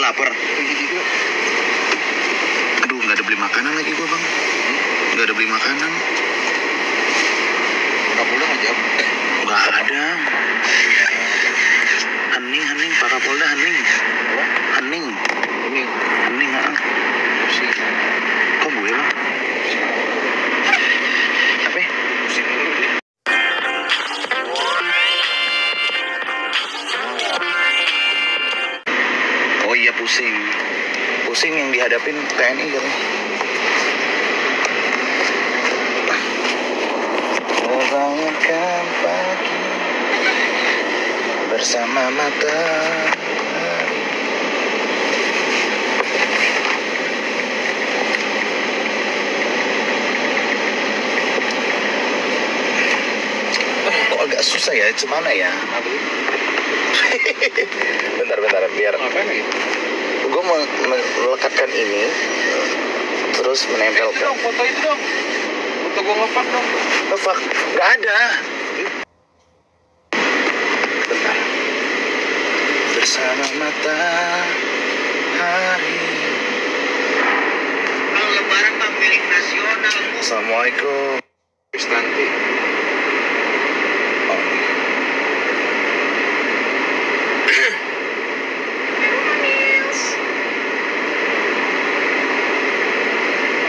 lapar. Aduh, nggak ada beli makanan lagi gua bang. Nggak ada beli makanan. Kapolda nggak jawab. Nggak ada. Hening, Pak Kapolda hening. Hening. Kok gue bang? Apa? Oh iya pusing yang dihadapin TNI kan. Bangunkan pagi bersama matahari. Kok agak susah ya, cemana ya? bentar biar gue melekatkan ini terus menempelkan. Itu dong, foto itu dong. Foto gue ngepak dong. Ngepak? Gak ada. Bentar. Bersama matahari. Kalau lebaran mah milik nasional. Assalamualaikum. Kristanti.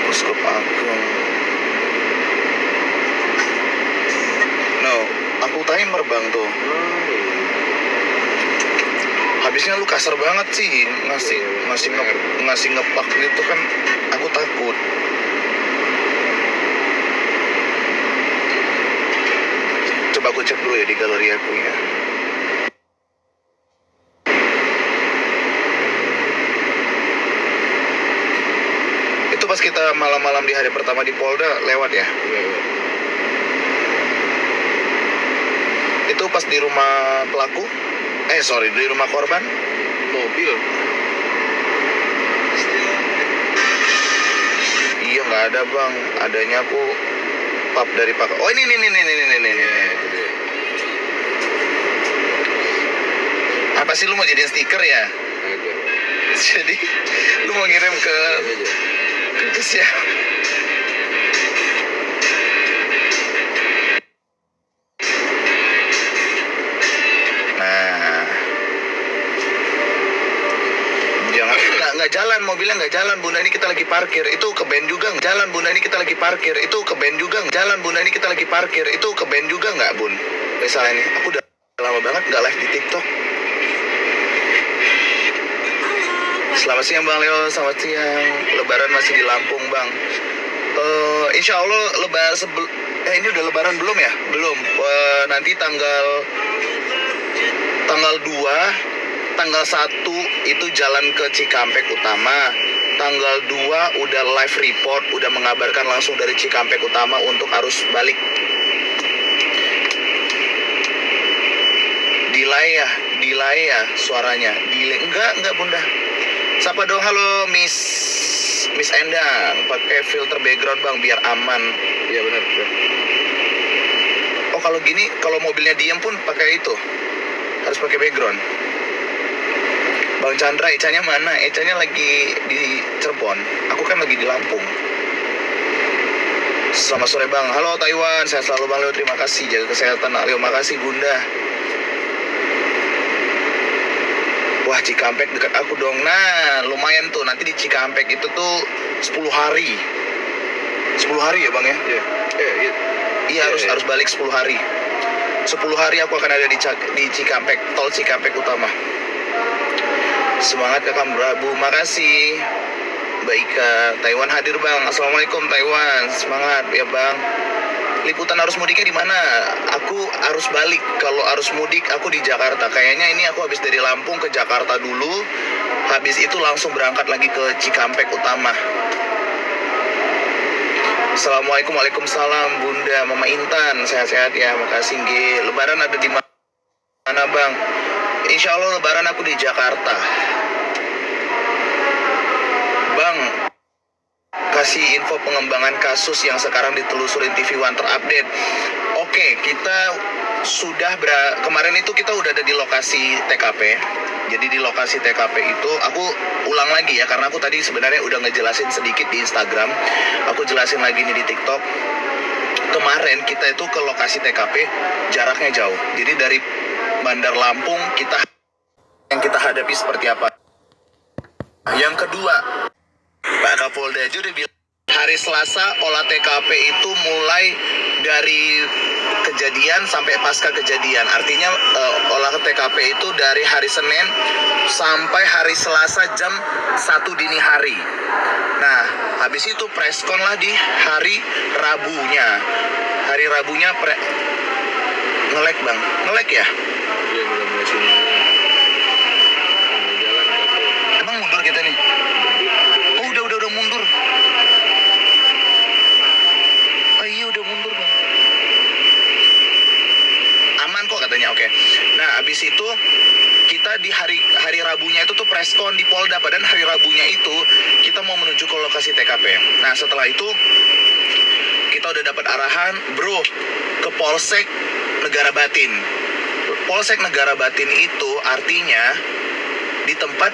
Uskup Agung. No, aku timer bang tuh. Habisnya lu kasar banget sih ngasih ngepak gitu kan, aku takut. Coba aku cek dulu ya di galeri aku ya. Itu pas kita malam-malam di hari pertama di Polda lewat ya? Itu pas di rumah pelaku? Di rumah korban? Mobil. Iya nggak ada bang, adanya aku pap dari Pak. Oh ini. Apa sih lu mau jadiin stiker ya? Jadi lu mau ngirim ke siapa? Nggak jalan, mobilnya nggak jalan, bunda ini kita lagi parkir, itu ke band juga jalan, bunda ini kita lagi parkir, itu ke band juga jalan, bunda ini kita lagi parkir, itu ke band juga nggak bun? Misalnya nih, aku udah lama banget nggak live di TikTok. Selamat siang Bang Leo, selamat siang. Lebaran masih di Lampung Bang. Insya Allah ini udah Lebaran belum ya? Belum. Nanti tanggal 2 tanggal 1 itu jalan ke Cikampek Utama. Tanggal 2 udah live report, udah mengabarkan langsung dari Cikampek Utama untuk arus balik. Delay ya suaranya. Enggak bunda. Sapa dong, halo Miss Endang, pakai filter background Bang biar aman. Iya benar. Oh kalau gini, kalau mobilnya diam pun pakai itu. Harus pakai background. Bang Chandra, Ecanya mana? Ecanya lagi di Cirebon. Aku kan lagi di Lampung. Selamat sore Bang. Halo Taiwan, sehat selalu Bang Leo. Terima kasih, jaga kesehatan Leo. Makasih Bunda. Wah Cikampek dekat aku dong. Nah lumayan tuh, nanti di Cikampek itu tuh 10 hari. 10 hari ya Bang ya? Iya harus balik 10 hari. 10 hari aku akan ada di Cikampek, tol Cikampek Utama. Semangat Kakak Prabu, makasih Mbak Ika. Taiwan hadir Bang. Assalamualaikum Taiwan, semangat ya Bang. Liputan arus mudiknya di mana? Aku arus balik. Kalau arus mudik aku di Jakarta. Kayaknya ini aku habis dari Lampung ke Jakarta dulu. Habis itu langsung berangkat lagi ke Cikampek Utama. Assalamualaikum, waalaikumsalam Bunda, Mama Intan, sehat-sehat ya, makasih G. Lebaran ada di mana Bang? Insya Allah Lebaran aku di Jakarta. Bang, kasih info pengembangan kasus yang sekarang ditelusurin TV One terupdate. Oke, kita sudah kemarin itu kita udah ada di lokasi TKP. Jadi di lokasi TKP itu aku ulang lagi ya, karena aku tadi sebenarnya udah ngejelasin sedikit di Instagram. Aku jelasin lagi nih di TikTok. Kemarin kita itu ke lokasi TKP jaraknya jauh. Jadi dari Bandar Lampung yang kita hadapi seperti apa. Yang kedua, Pak Kapolda aja udah bilang hari Selasa olah TKP itu mulai dari kejadian sampai pasca kejadian. Artinya olah TKP itu dari hari Senin sampai hari Selasa jam 1 dini hari. Nah, habis itu preskon lah di hari Rabunya. Hari Rabunya ngelek bang, ngelek ya? Iya, mulai sini. Jalan kapal. Emang mundur kita nih? Oh udah mundur. Oh iya udah mundur bang. Aman kok katanya, oke. Nah abis itu kita di hari Rabunya itu tuh preskon di Polda. Padahal hari Rabunya itu kita mau menuju ke lokasi TKP. Nah setelah itu kita udah dapat arahan, bro, ke Polsek Negara Batin. Polsek Negara Batin itu artinya di tempat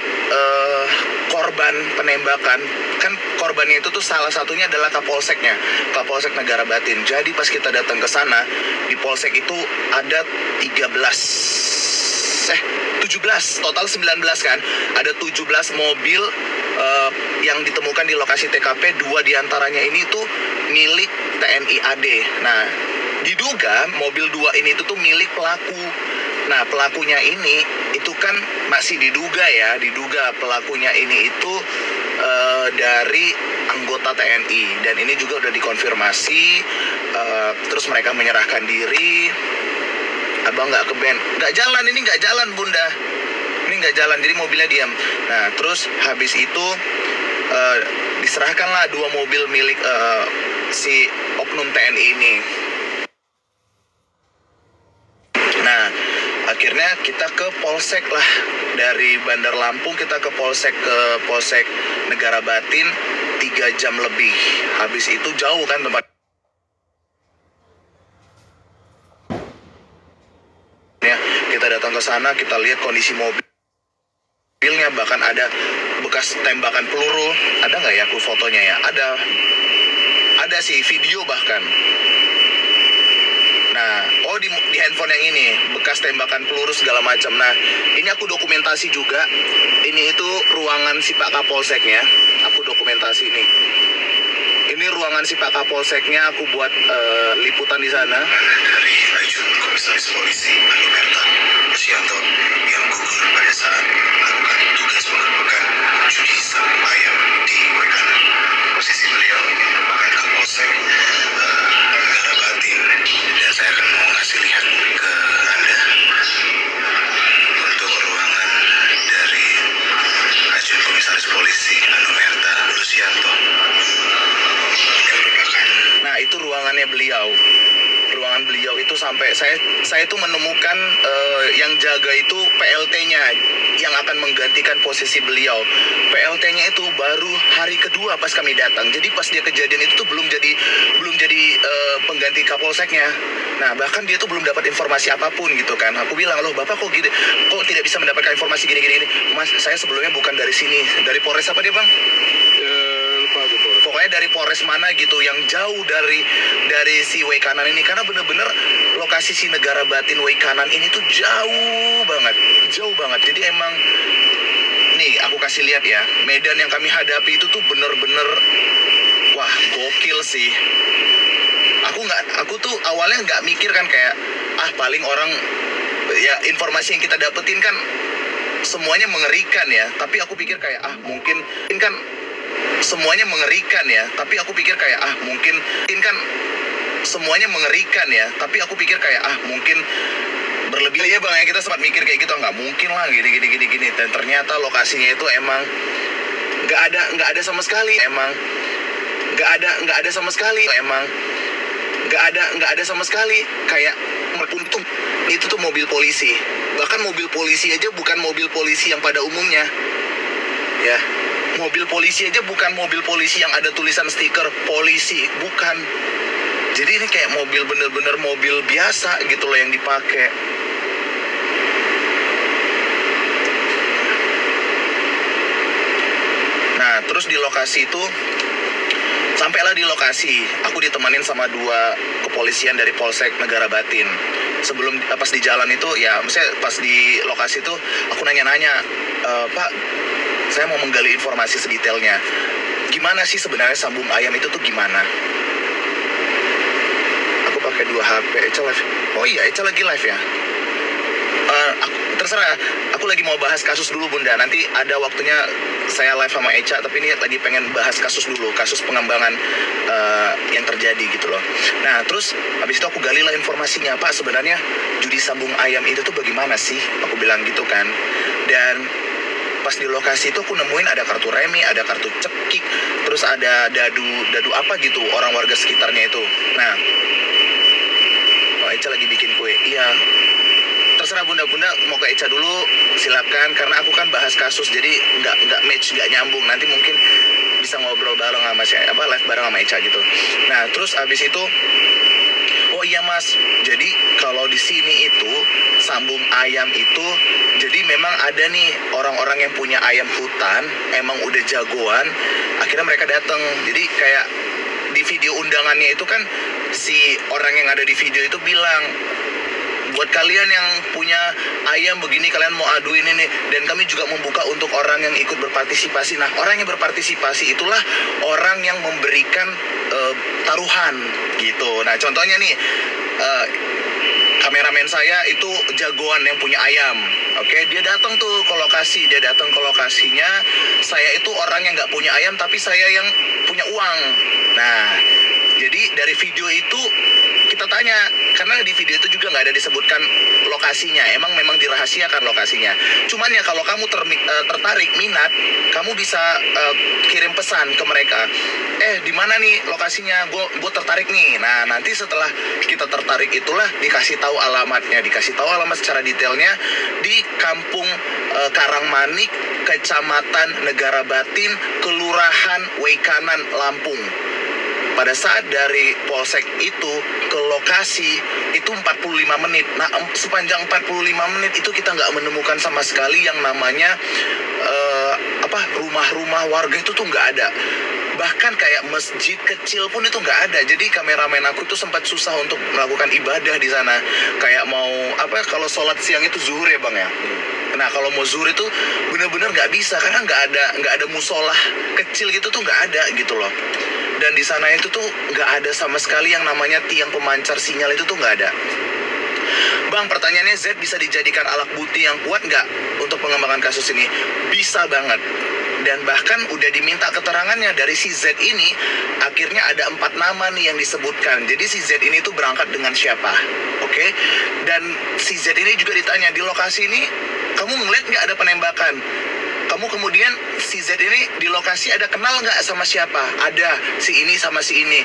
korban penembakan. Kan korbannya itu tuh salah satunya adalah Kapolseknya, Kapolsek Negara Batin. Jadi pas kita datang ke sana, di Polsek itu ada 17, total 19 kan. Ada 17 mobil yang ditemukan di lokasi TKP. 2 diantaranya ini tuh milik TNI AD. Nah, diduga mobil 2 ini tuh milik pelaku. Nah, pelakunya ini itu kan masih diduga pelakunya ini itu dari anggota TNI. Dan ini juga udah dikonfirmasi, terus mereka menyerahkan diri. Abang nggak nggak jalan bunda. Ini nggak jalan, jadi mobilnya diam. Nah, terus habis itu diserahkanlah 2 mobil milik si oknum TNI ini. Nah, akhirnya kita ke Polsek lah. Dari Bandar Lampung kita ke Polsek Negara Batin 3 jam lebih. Habis itu jauh kan tempat. Ya, kita datang ke sana, kita lihat kondisi mobilnya, bahkan ada bekas tembakan peluru. Ada nggak ya aku fotonya ya? Ada sih video bahkan. Nah, di handphone yang ini bekas tembakan peluru segala macam. Nah, ini aku dokumentasi juga. Ini itu ruangan si Pak Kapolseknya. Aku dokumentasi nih. Ini ruangan si Pak Kapolseknya. Aku buat liputan di sana. Dari Ajun Komisaris Polisi Anumerta Lucianto yang gugur pada saat melakukan tugas penggerbekan judi sang ayam di Wekanan. Posisi beliau merupakan Kapolsek Negara Batin, dan saya akan mengasih lihat ke Anda untuk ruangan dari Ajun Komisaris Polisi Anumerta Lucianto yang merupakan. Nah, itu ruangannya beliau. Ruangan beliau itu sampai saya itu menemukan yang jaga itu PLT-nya yang akan menggantikan posisi beliau. PLT-nya itu baru hari kedua pas kami datang. Jadi pas dia kejadian itu tuh belum jadi pengganti Kapolseknya. Nah, bahkan dia tuh belum dapat informasi apapun gitu kan. Aku bilang, "Loh, Bapak kok tidak bisa mendapatkan informasi gini. Mas, saya sebelumnya bukan dari sini. Dari Polres apa dia, Bang?" Lupa aku Polres. Pokoknya dari Polres mana gitu, yang jauh dari si Wekanan ini. Karena bener-bener lokasi si Negara Batin Wekanan ini tuh jauh banget. Jadi emang nih aku kasih lihat ya, medan yang kami hadapi itu tuh bener-bener wah gokil sih. Aku tuh awalnya nggak mikir kan, kayak paling orang ya, informasi yang kita dapetin kan semuanya mengerikan ya. Tapi aku pikir kayak mungkin kan semuanya mengerikan ya. Tapi aku pikir kayak mungkin kan semuanya mengerikan ya. Tapi aku pikir kayak mungkin berlebih ya bang ya, kita sempat mikir kayak gitu, nggak mungkin lah gini. Dan ternyata lokasinya itu emang nggak ada sama sekali. Emang nggak ada sama sekali. Kayak untung itu tuh mobil polisi. Bahkan mobil polisi aja bukan mobil polisi yang pada umumnya ya. Mobil polisi aja bukan mobil polisi yang ada tulisan stiker polisi, bukan. Jadi ini kayak mobil bener-bener mobil biasa gitu loh yang dipakai. terus di lokasi itu, sampailah di lokasi, aku ditemanin sama 2 kepolisian dari Polsek Negara Batin. Sebelum pas di jalan itu ya, maksudnya pas di lokasi itu aku nanya-nanya, Pak, saya mau menggali informasi sedetailnya. Gimana sih sebenarnya sambung ayam itu tuh gimana? Aku pakai 2 HP, Eca live. Oh iya, Eca lagi live ya. Terserah, aku lagi mau bahas kasus dulu Bunda. Nanti ada waktunya saya live sama Eca, tapi ini lagi pengen bahas kasus dulu, kasus pengembangan yang terjadi gitu loh. Nah terus habis itu aku galilah informasinya, Pak sebenarnya judi sambung ayam itu tuh bagaimana sih? Aku bilang gitu kan. Dan pas di lokasi itu aku nemuin ada kartu remi, ada kartu cekik, terus ada dadu apa gitu orang warga sekitarnya itu. Nah, oh Eca lagi bikin kue. Iya. Terserah Bunda mau ke Eca dulu silakan, karena aku kan bahas kasus jadi nggak match, nggak nyambung. Nanti mungkin bisa ngobrol bareng sama live bareng sama Eca gitu. Nah terus abis itu, oh iya Mas, jadi kalau di sini itu sambung ayam itu, jadi memang ada nih orang-orang yang punya ayam hutan, emang udah jagoan, akhirnya mereka datang. Jadi kayak di video undangannya itu kan si orang yang ada di video itu bilang, buat kalian yang punya ayam begini, kalian mau aduin ini, dan kami juga membuka untuk orang yang ikut berpartisipasi. Nah, orang yang berpartisipasi itulah orang yang memberikan taruhan gitu. Nah, contohnya nih, kameramen saya itu jagoan yang punya ayam. Oke, dia datang tuh ke lokasi, dia datang ke lokasinya. Saya itu orang yang nggak punya ayam, tapi saya yang punya uang. Nah, jadi dari video itu kita tanya, karena di video itu juga nggak ada disebutkan lokasinya, memang dirahasiakan lokasinya. Cuman ya kalau kamu tertarik, minat, kamu bisa kirim pesan ke mereka. Di mana nih lokasinya? Gue tertarik nih. Nah nanti setelah kita tertarik itulah dikasih tahu alamatnya, dikasih tahu alamat secara detailnya di Kampung Karangmanik, Kecamatan Negara Batin, Kelurahan Weikanan, Lampung. Pada saat dari Polsek itu ke lokasi itu 45 menit. Nah, sepanjang 45 menit itu kita nggak menemukan sama sekali yang namanya rumah-rumah warga itu tuh nggak ada. Bahkan kayak masjid kecil pun itu nggak ada. Jadi kameramen aku tuh sempat susah untuk melakukan ibadah di sana. Kayak mau kalau sholat siang itu zuhur ya Bang ya. Nah kalau mau zuhur itu bener-bener nggak bisa, karena nggak ada musolah kecil gitu tuh nggak ada gitu loh. Dan di sana itu tuh nggak ada sama sekali yang namanya tiang pemancar sinyal, itu tuh nggak ada. Bang, pertanyaannya, Z bisa dijadikan alat bukti yang kuat nggak untuk pengembangan kasus ini? Bisa banget. Dan bahkan udah diminta keterangannya dari si Z ini. Akhirnya ada 4 nama nih yang disebutkan. Jadi si Z ini tuh berangkat dengan siapa? Oke? Dan si Z ini juga ditanya, di lokasi ini kamu ngeliat nggak ada penembakan? Kamu kemudian si Z ini di lokasi ada kenal nggak sama siapa? Ada, si ini sama si ini.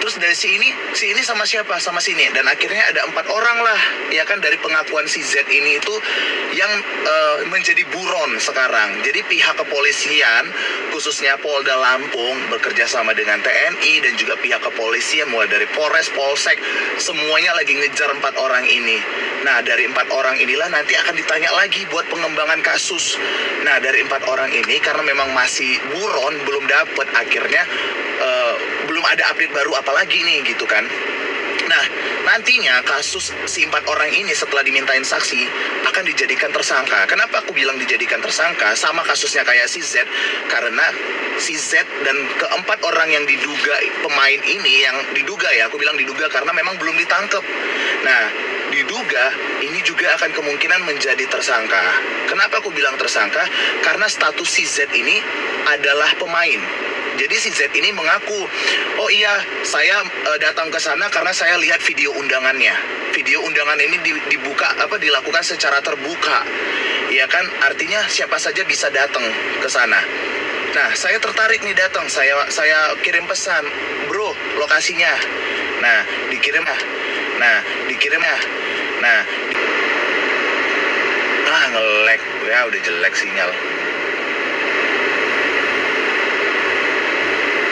Terus dari si ini sama siapa? Sama si ini. Dan akhirnya ada 4 orang lah, ya kan, dari pengakuan si Z ini itu yang menjadi buron sekarang. Jadi pihak kepolisian, khususnya Polda Lampung, bekerja sama dengan TNI dan juga pihak kepolisian mulai dari Polres, Polsek, semuanya lagi ngejar 4 orang ini. Nah, dari 4 orang inilah nanti akan ditanya lagi buat pengembangan kasus. Nah, dari 4 orang ini karena memang masih buron, belum dapet, akhirnya belum ada update baru apalagi nih gitu kan. Nah, nantinya kasus si 4 orang ini setelah dimintain saksi akan dijadikan tersangka. Kenapa aku bilang dijadikan tersangka? Sama kasusnya kayak si Z, karena si Z dan keempat orang yang diduga pemain ini, yang diduga ya, aku bilang diduga karena memang belum ditangkap. Nah, diduga ini juga akan kemungkinan menjadi tersangka. Kenapa aku bilang tersangka? Karena status si Z ini adalah pemain. Jadi si Z ini mengaku, oh iya, saya datang ke sana karena saya lihat video undangannya. Video undangan ini dilakukan secara terbuka, ya kan? Artinya siapa saja bisa datang ke sana. Nah, saya tertarik nih datang, saya kirim pesan, bro, lokasinya. Nah, dikirim. Nge-lag, ya udah jelek sinyal.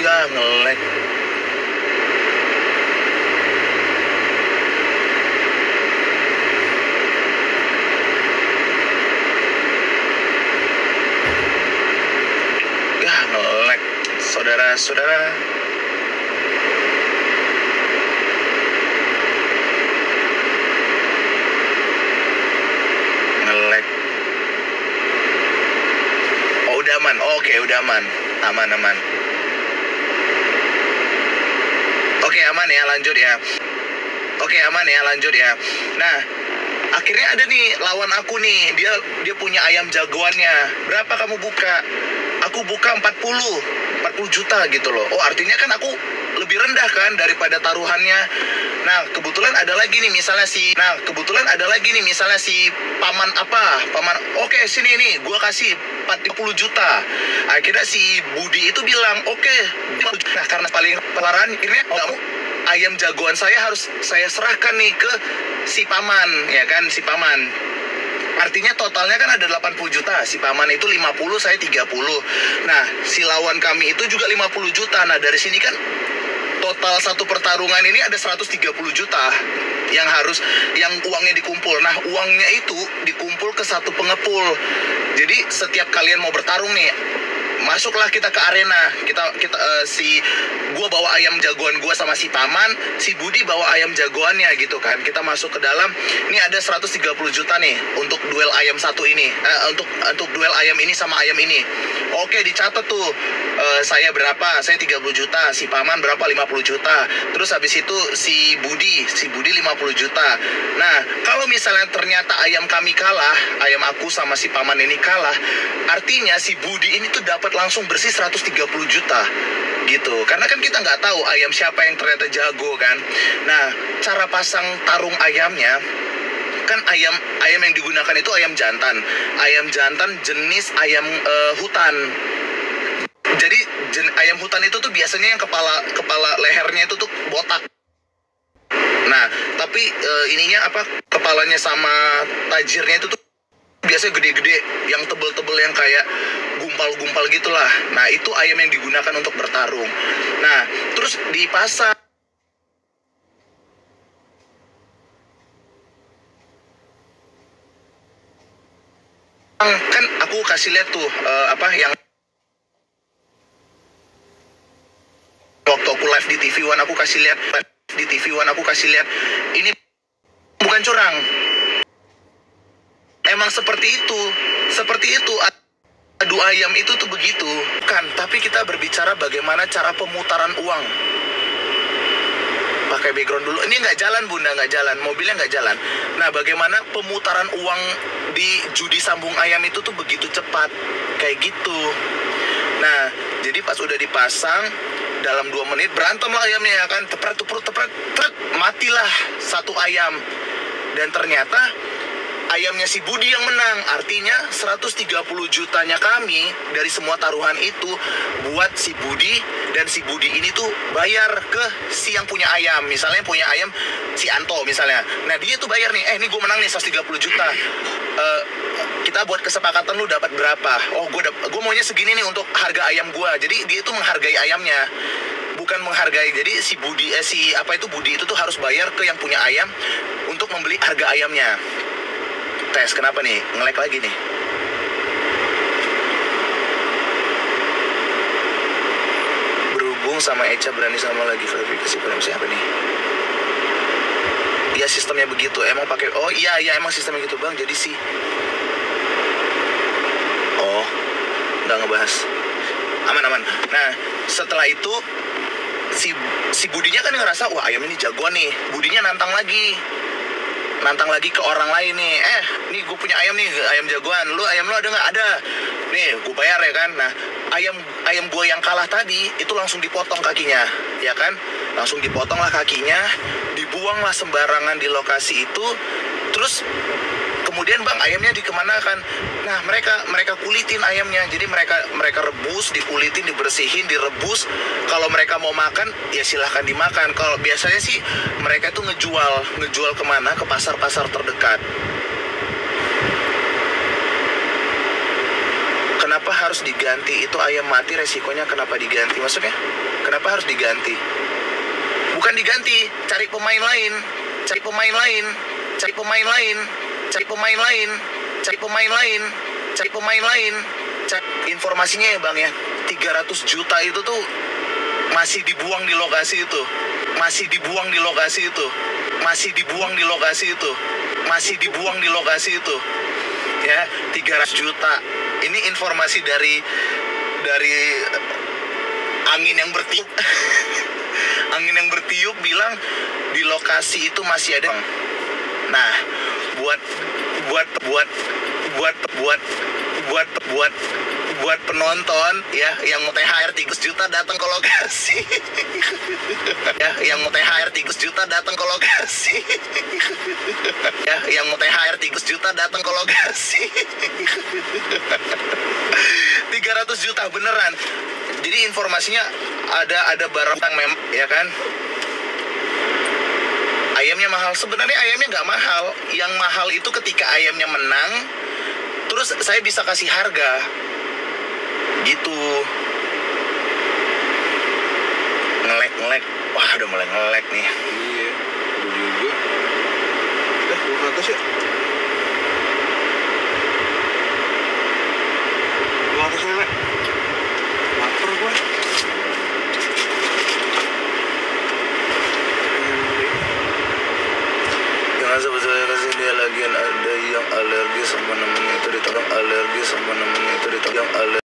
Ya nge-lag. Ya nge-lag. saudara-saudara. Nge-lag. Oh, udah aman. Oke, udah aman. Aman. Oke, aman ya, lanjut ya. Oke, aman ya, lanjut ya. Nah, akhirnya ada nih lawan aku nih. Dia punya ayam jagoannya. Berapa kamu buka? Aku buka 40 juta gitu loh. Oh, artinya kan aku lebih rendah kan daripada taruhannya. Nah, kebetulan ada lagi nih misalnya si paman oke, sini nih gua kasih 40 juta. Akhirnya si Budi itu bilang, "Oke." Nah, karena paling pelaran akhirnya ayam jagoan saya harus saya serahkan nih ke si paman, ya kan, si paman. Artinya totalnya kan ada 80 juta. Si paman itu 50, saya 30. Nah, si lawan kami itu juga 50 juta. Nah, dari sini kan total satu pertarungan ini ada 130 juta yang uangnya dikumpul. Nah, uangnya itu dikumpul ke satu pengepul. Jadi setiap kalian mau bertarung nih, masuklah kita ke arena. Gua bawa ayam jagoan gua sama si paman, si Budi bawa ayam jagoannya gitu kan. Kita masuk ke dalam. Ini ada 130 juta nih untuk duel ayam satu ini. Untuk duel ayam ini sama ayam ini. Oke, dicatat tuh. Saya berapa? Saya 30 juta. Si paman berapa? 50 juta. Terus habis itu si Budi 50 juta. Nah, kalau misalnya ternyata ayam kami kalah, ayam aku sama si paman ini kalah, artinya si Budi ini tuh dapat langsung bersih 130 juta gitu. Karena kan kita nggak tahu ayam siapa yang ternyata jago kan. Nah, cara pasang tarung ayamnya kan ayam yang digunakan itu ayam jantan jenis ayam hutan. Jadi ayam hutan itu tuh biasanya yang kepala lehernya itu tuh botak. Nah, tapi ininya kepalanya sama tajirnya itu tuh biasanya gede-gede, yang tebel-tebel, yang kayak gumpal-gumpal gitulah. Nah, itu ayam yang digunakan untuk bertarung. Nah, terus dipasang kan aku kasih lihat tuh yang waktu aku live di TV One aku kasih lihat ini bukan curang. Emang seperti itu adu ayam itu tuh begitu kan. Tapi kita berbicara bagaimana cara pemutaran uang. Pakai background dulu. Ini nggak jalan, Bunda, nggak jalan, mobilnya nggak jalan. Nah, bagaimana pemutaran uang di judi sambung ayam itu tuh begitu cepat kayak gitu. Nah, jadi pas udah dipasang, dalam 2 menit berantem lah ayamnya ya kan, tepret, matilah satu ayam. Dan ternyata ayamnya si Budi yang menang. Artinya 130 jutanya kami dari semua taruhan itu buat si Budi, dan si Budi ini tuh bayar ke si yang punya ayam. Misalnya punya ayam si Anto misalnya. Nah, dia tuh bayar nih, ini gue menang nih 130 juta. Kita buat kesepakatan, lu dapat berapa? Oh, gue maunya segini nih untuk harga ayam gue. Jadi dia tuh menghargai ayamnya, bukan menghargai. Jadi si Budi Budi itu tuh harus bayar ke yang punya ayam untuk membeli harga ayamnya. Tes, kenapa nih? Nge-lag lagi nih. Berhubung sama Eca berani sama lagi verifikasi film siapa nih? Ya, sistemnya begitu. Emang pakai, oh iya emang sistemnya gitu, Bang. Jadi sih, oh, udah ngebahas. Aman. Nah, setelah itu si Budinya kan ngerasa, wah, ayam ini jagoan nih. Budinya nantang lagi ke orang lain nih. Nih gue punya ayam nih, ayam jagoan. Ayam lu ada nggak? Ada. Nih, gue bayar ya kan. Nah, ayam gue yang kalah tadi itu langsung dipotong kakinya, ya kan? Langsung dipotong lah kakinya, dibuang lah sembarangan di lokasi itu. Terus kemudian, Bang, ayamnya dikemanakan? Nah, mereka kulitin ayamnya. Jadi mereka rebus, dikulitin, dibersihin, direbus. Kalau mereka mau makan, ya silahkan dimakan. Kalau biasanya sih mereka itu ngejual kemana? Ke pasar-pasar terdekat. Kenapa harus diganti? Itu ayam mati, resikonya kenapa diganti? Maksudnya, kenapa harus diganti? Bukan diganti, cari pemain lain. Informasinya ya, Bang ya. 3 300 juta itu tuh masih dibuang di lokasi itu. Masih dibuang di lokasi itu. Masih dibuang di lokasi itu. Masih dibuang di lokasi itu. Ya, 300 juta. Ini informasi dari angin yang bertiup. Angin yang bertiup bilang di lokasi itu masih ada. Nah, buat penonton ya yang mau THR 300 juta datang ke lokasi. Ya, yang mau THR 300 juta datang ke lokasi. Ya, yang mau THR 300 juta datang ke lokasi. 300 juta beneran. Jadi informasinya ada barang memang ya kan. Ayamnya mahal. Sebenarnya ayamnya nggak mahal. Yang mahal itu ketika ayamnya menang, terus saya bisa kasih harga. Gitu. Ngelek. Wah, udah mulai ngelek nih. Iya, udah juga. Udah, gua ke atas ya. Gua ke atas ya, Lek. Lapar gua. Jangan sebetulnya kasih dia lagi ada yang alergi sama namanya itu ditolong alergi sama namanya itu ditolong yang alergi